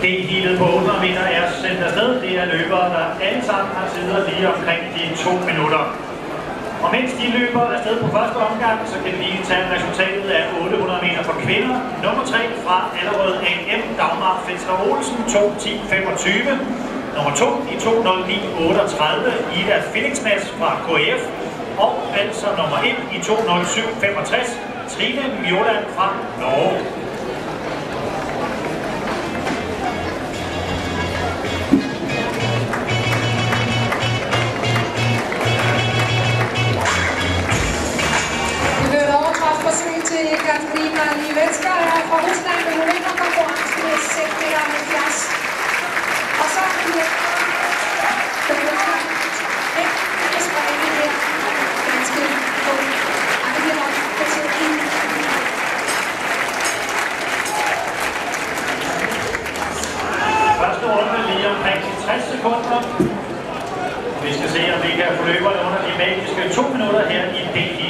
D-heatet på 800 meter er sendt afsted. Det er løbere, der alle sammen har tider lige omkring de 2 minutter. Og mens de løber afsted på første omgang, så kan vi lige tage resultatet af 800 meter for kvinder. Nummer 3 fra Allerød AM, Dagmar Fenster Olsen, 2:10:25. Nummer 2 i 2:09:38, Ida Felixmas fra KF. Og altså nummer 1 i 2:07:65, Trine Mjåland fra Norge. Til Katarina Livetska fra Rusland, med hun vinder konkurrencen med 6,70 m. Og så er det ikke springe her ganske på. Det bliver nok til en. Første runde lige omkring 60 sekunder. Vi skal se, om vi kan få løberne under de magiske 2 minutter her i D.